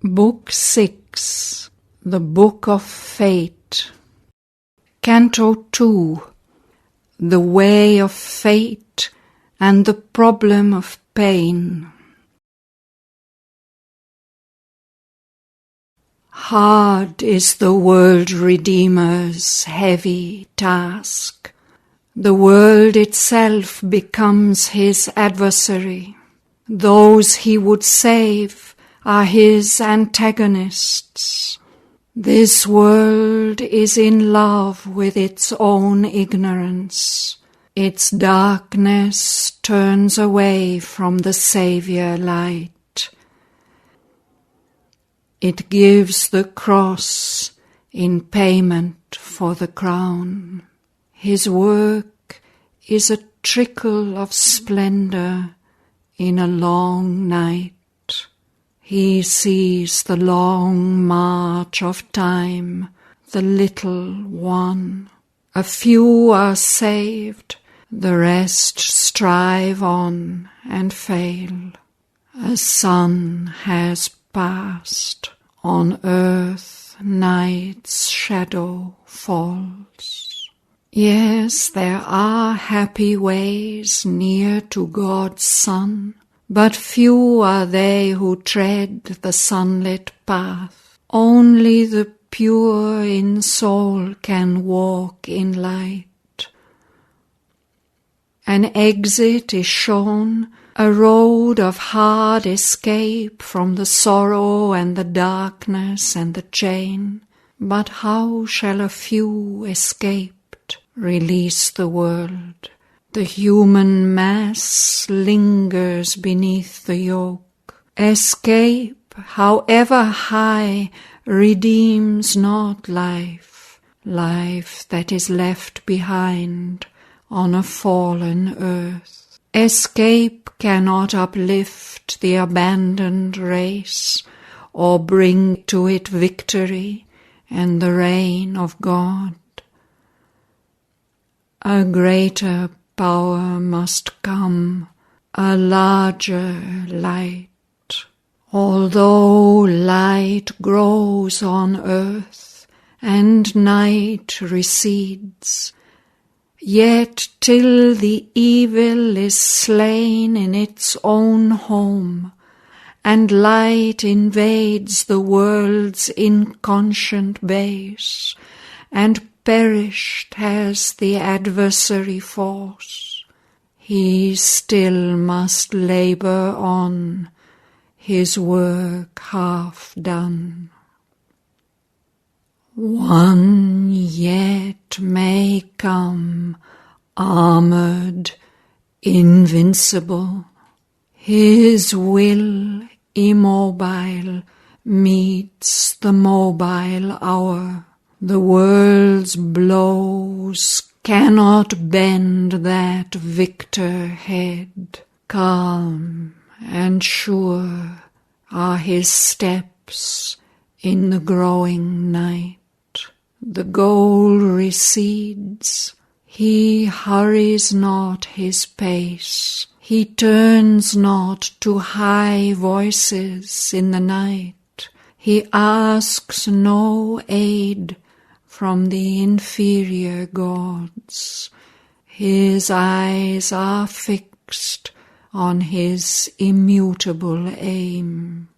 Book 6, The Book of Fate. Canto 2, The Way of Fate and the Problem of Pain. Hard is the world Redeemer's heavy task. The world itself becomes his adversary. Those he would save are his antagonists. This world is in love with its own ignorance. Its darkness turns away from the Saviour light. It gives the cross in payment for the crown. His work is a trickle of splendour in a long night. He sees the long march of time, the little one. A few are saved, the rest strive on and fail. A sun has passed, on earth night's shadow falls. Yes, there are happy ways near to God's Son, but few are they who tread the sunlit path. Only the pure in soul can walk in light. An exit is shown, a road of hard escape from the sorrow and the darkness and the chain. But how shall a few escaped release the world? The human mass lingers beneath the yoke. Escape, however high, redeems not life, life that is left behind on a fallen earth. Escape cannot uplift the abandoned race, or bring to it victory and the reign of God. A greater power must come, a larger light. Although light grows on earth and night recedes, yet till the evil is slain in its own home, and light invades the world's inconscient base, and perished has the adversary force, he still must labour on, his work half done. One yet may come, armoured, invincible. His will immobile meets the mobile hour. The world's blows cannot bend that victor head. Calm and sure are his steps in the growing night. The goal recedes. He hurries not his pace. He turns not to high voices in the night. He asks no aid from the inferior gods. His eyes are fixed on his immutable aim.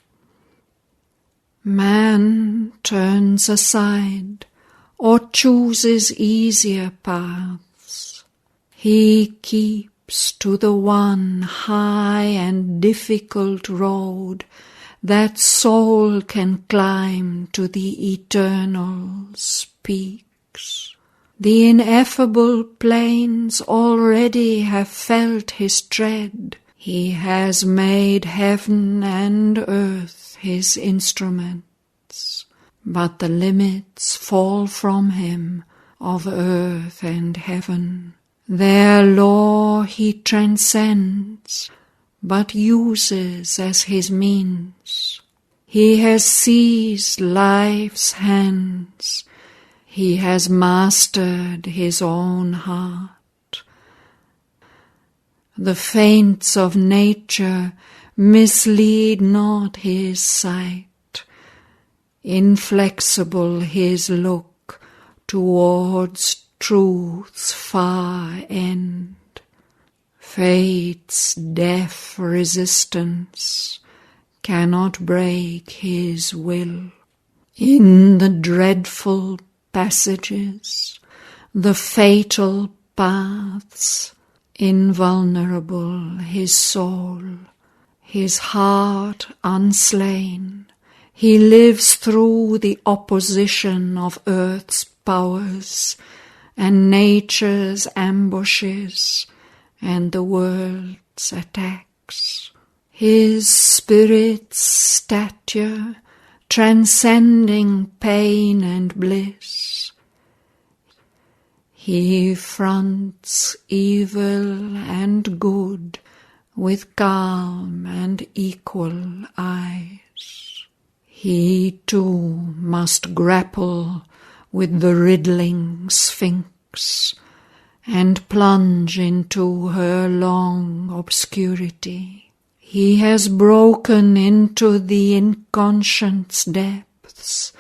Man turns aside or chooses easier paths. He keeps to the one high and difficult road that soul can climb to the eternal's peaks. The ineffable plains already have felt his tread. He has made heaven and earth his instruments, but the limits fall from him of earth and heaven. Their law he transcends, but uses as his means. He has seized life's hands. He has mastered his own heart. The feints of nature mislead not his sight. inflexible his look towards truth's far end. Fate's deaf resistance cannot break his will. In the dreadful passages, the fatal paths, invulnerable his soul, his heart unslain, he lives through the opposition of earth's powers and nature's ambushes and the world's attacks. His spirit's stature transcending pain and bliss, he fronts evil and good with calm and equal eyes. He too must grapple with the riddling Sphinx and plunge into her long obscurity. He has broken into the inconscient's depths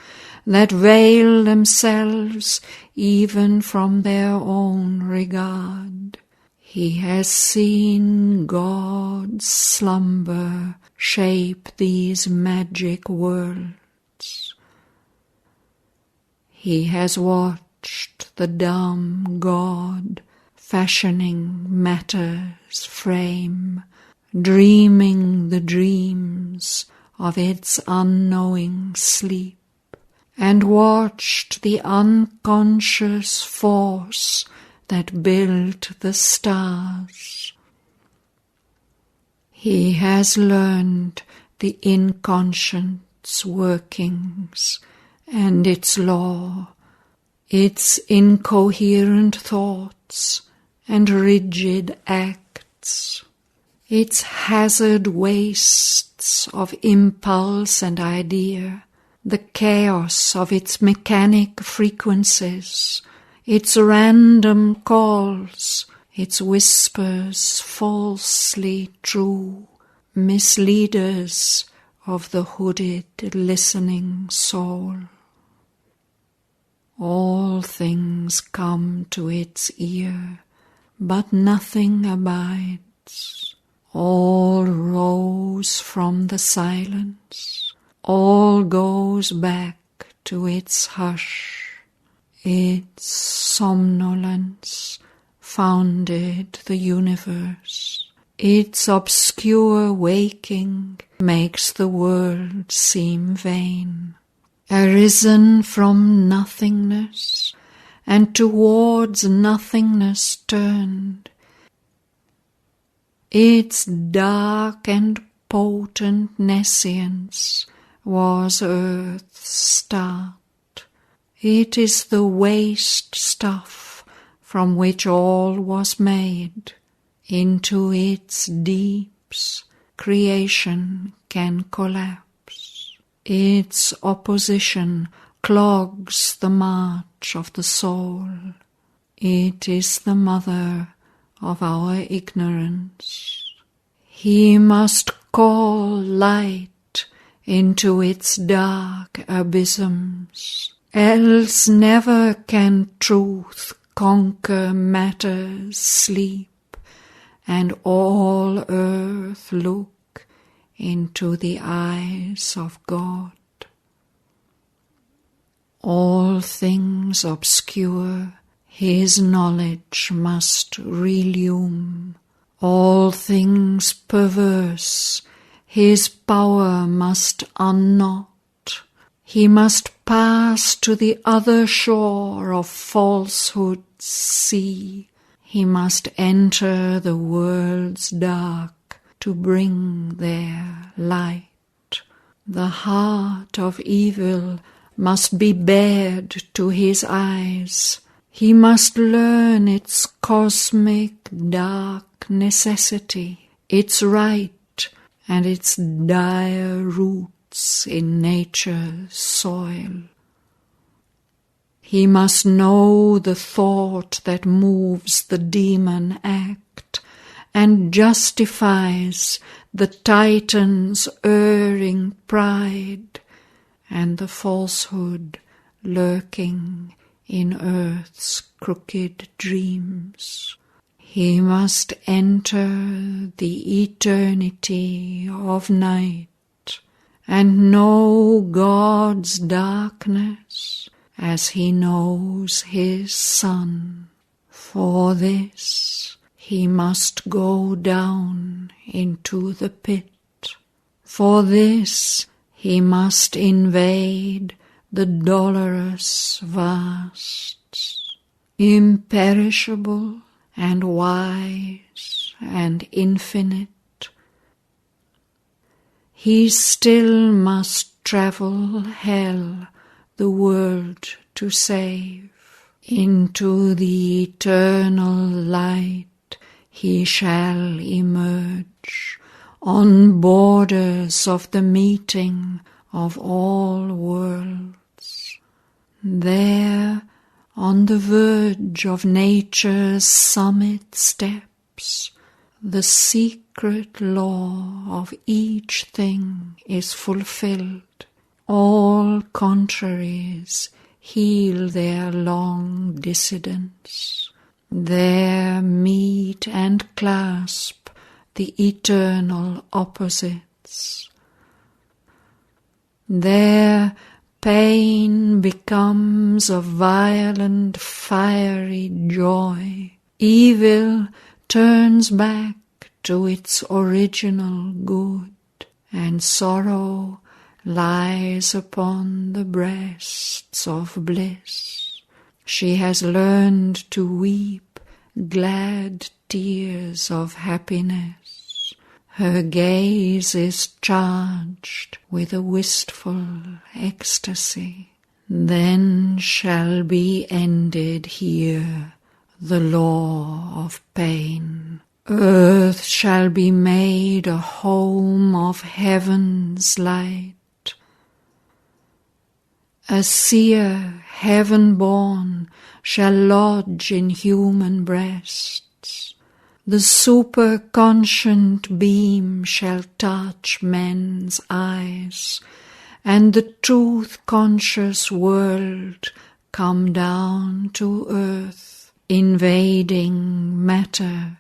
that veil themselves even from their own regard. He has seen God's slumber shape these magic worlds. He has watched the dumb God fashioning matter's frame, dreaming the dreams of its unknowing sleep, and watched the unconscious force that built the stars. He has learned the inconscient's workings and its law, its incoherent thoughts and rigid acts, its hazard wastes of impulse and idea, the chaos of its mechanic frequencies, its random calls, its whispers falsely true, misleaders of the hooded listening soul. All things come to its ear, but nothing abides. All rose from the silence, all goes back to its hush. Its somnolence founded the universe. Its obscure waking makes the world seem vain. Arisen from nothingness, and towards nothingness turned, its dark and potent nescience was earth's start. It is the waste stuff from which all was made. Into its deeps creation can collapse. Its opposition clogs the march of the soul. It is the mother of our ignorance. He must call light into its dark abysms, else never can truth conquer matter's sleep, and all earth look into the eyes of God. All things obscure his knowledge must relume, all things perverse his power must unknot. He must pass to the other shore of falsehood's sea. He must enter the world's dark to bring there light. The heart of evil must be bared to his eyes. He must learn its cosmic dark necessity, its right and its dire roots in nature's soil. He must know the thought that moves the demon act and justifies the titan's erring pride, and the falsehood lurking in earth's crooked dreams. He must enter the eternity of night and know God's darkness as he knows his sun. For this he must go down into the pit. For this he must invade the dolorous vasts, imperishable and wise and infinite. He still must travel hell, the world to save. Into the eternal light he shall emerge, on borders of the meeting of all worlds. There, on the verge of nature's summit steps, the secret law of each thing is fulfilled. All contraries heal their long dissidence. There meet and clasp the eternal opposites. There pain becomes a violent, fiery joy. Evil turns back to its original good, and sorrow lies upon the breasts of bliss. She has learned to weep glad tears of happiness. Her gaze is charged with a wistful ecstasy. Then shall be ended here the law of pain. Earth shall be made a home of heaven's light. A seer heaven-born shall lodge in human breasts. The superconscient beam shall touch men's eyes, and the truth-conscious world come down to earth, invading matter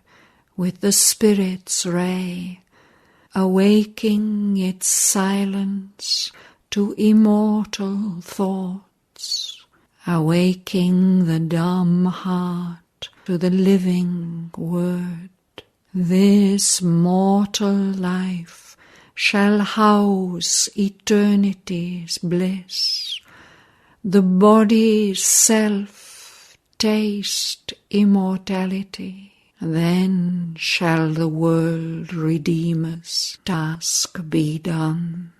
with the Spirit's ray, awaking its silence to immortal thoughts, awaking the dumb heart to the living word. This mortal life shall house eternity's bliss. The body's self taste immortality. Then shall the world Redeemer's task be done.